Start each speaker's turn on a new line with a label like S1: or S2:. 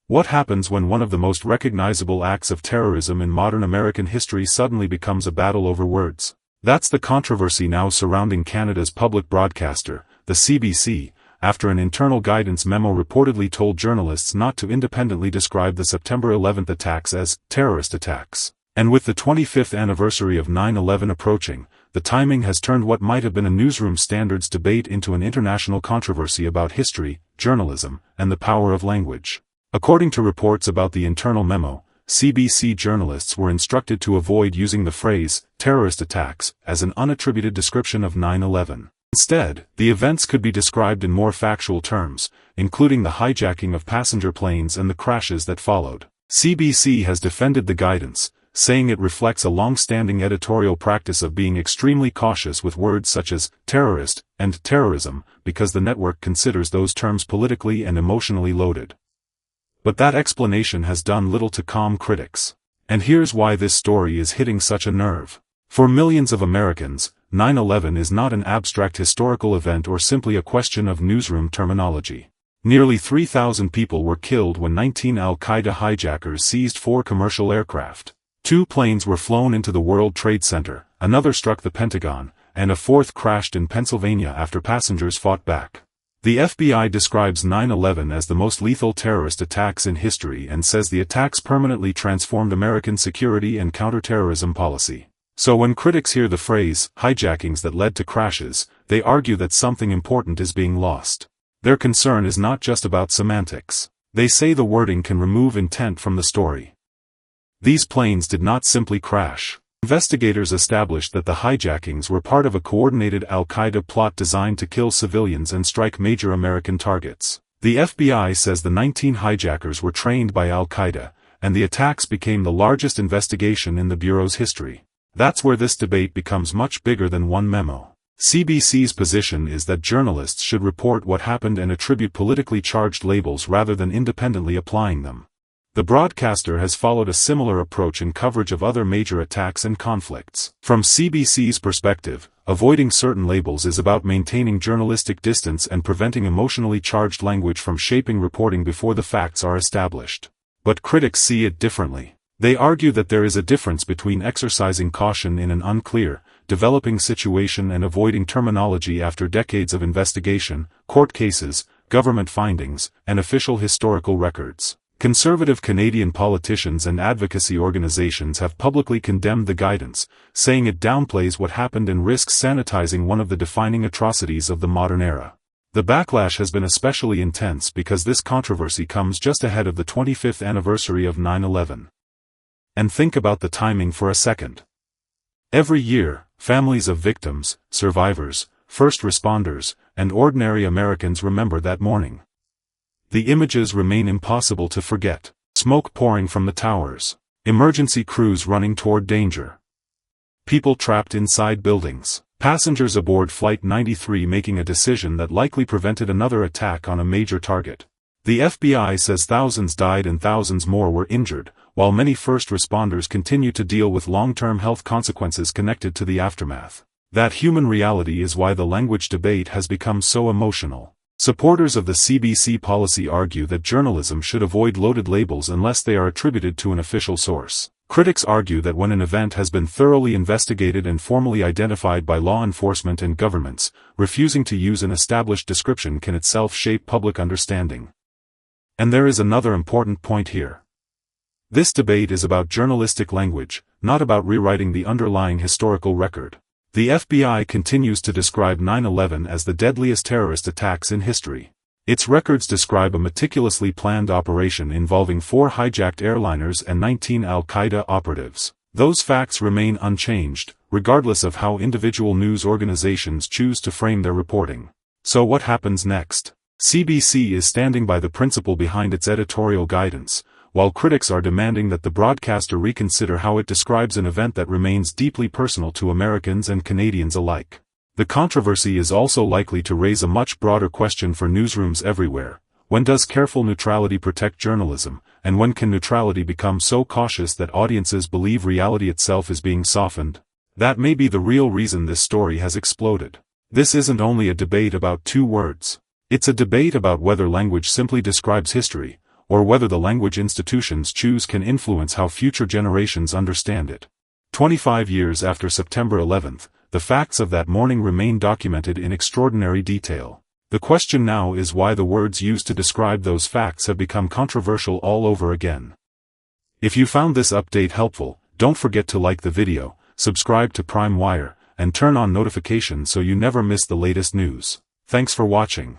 S1: What happens when one of the most recognizable acts of terrorism in modern American history suddenly becomes a battle over words? That's the controversy now surrounding Canada's public broadcaster, the CBC, after an internal guidance memo reportedly told journalists not to independently describe the September 11 attacks as terrorist attacks. And with the 25th anniversary of 9/11 approaching, the timing has turned what might have been a newsroom standards debate into an international controversy about history, journalism, and the power of language. According to reports about the internal memo, CBC journalists were instructed to avoid using the phrase, terrorist attacks, as an unattributed description of 9/11. Instead, the events could be described in more factual terms, including the hijacking of passenger planes and the crashes that followed. CBC has defended the guidance, saying it reflects a long-standing editorial practice of being extremely cautious with words such as terrorist and terrorism, because the network considers those terms politically and emotionally loaded. But that explanation has done little to calm critics. And here's why this story is hitting such a nerve. For millions of Americans, 9/11 is not an abstract historical event or simply a question of newsroom terminology. Nearly 3,000 people were killed when 19 al-Qaeda hijackers seized 4 commercial aircraft. 2 planes were flown into the World Trade Center, another struck the Pentagon, and a 4th crashed in Pennsylvania after passengers fought back. The FBI describes 9/11 as the most lethal terrorist attacks in history and says the attacks permanently transformed American security and counterterrorism policy. So when critics hear the phrase, hijackings that led to crashes, they argue that something important is being lost. Their concern is not just about semantics. They say the wording can remove intent from the story. These planes did not simply crash. Investigators established that the hijackings were part of a coordinated al-Qaeda plot designed to kill civilians and strike major American targets. The FBI says the 19 hijackers were trained by al-Qaeda, and the attacks became the largest investigation in the Bureau's history. That's where this debate becomes much bigger than one memo. CBC's position is that journalists should report what happened and attribute politically charged labels rather than independently applying them. The broadcaster has followed a similar approach in coverage of other major attacks and conflicts. From CBC's perspective, avoiding certain labels is about maintaining journalistic distance and preventing emotionally charged language from shaping reporting before the facts are established. But critics see it differently. They argue that there is a difference between exercising caution in an unclear, developing situation and avoiding terminology after decades of investigation, court cases, government findings, and official historical records. Conservative Canadian politicians and advocacy organizations have publicly condemned the guidance, saying it downplays what happened and risks sanitizing one of the defining atrocities of the modern era. The backlash has been especially intense because this controversy comes just ahead of the 25th anniversary of 9/11. And think about the timing for a second. Every year, families of victims, survivors, first responders, and ordinary Americans remember that morning. The images remain impossible to forget. Smoke pouring from the towers. Emergency crews running toward danger. People trapped inside buildings. Passengers aboard Flight 93 making a decision that likely prevented another attack on a major target. The FBI says thousands died and thousands more were injured, while many first responders continue to deal with long-term health consequences connected to the aftermath. That human reality is why the language debate has become so emotional. Supporters of the CBC policy argue that journalism should avoid loaded labels unless they are attributed to an official source. Critics argue that when an event has been thoroughly investigated and formally identified by law enforcement and governments, refusing to use an established description can itself shape public understanding. And there is another important point here. This debate is about journalistic language, not about rewriting the underlying historical record. The FBI continues to describe 9/11 as the deadliest terrorist attacks in history. Its records describe a meticulously planned operation involving 4 hijacked airliners and 19 al-Qaeda operatives. Those facts remain unchanged, regardless of how individual news organizations choose to frame their reporting. So what happens next? CBC is standing by the principle behind its editorial guidance, while critics are demanding that the broadcaster reconsider how it describes an event that remains deeply personal to Americans and Canadians alike. The controversy is also likely to raise a much broader question for newsrooms everywhere. When does careful neutrality protect journalism, and when can neutrality become so cautious that audiences believe reality itself is being softened? That may be the real reason this story has exploded. This isn't only a debate about 2 words. It's a debate about whether language simply describes history, or whether the language institutions choose can influence how future generations understand it. 25 years after September 11th, the facts of that morning remain documented in extraordinary detail. The question now is why the words used to describe those facts have become controversial all over again. If you found this update helpful, don't forget to like the video, subscribe to Prime Wire, and turn on notifications so you never miss the latest news. Thanks for watching.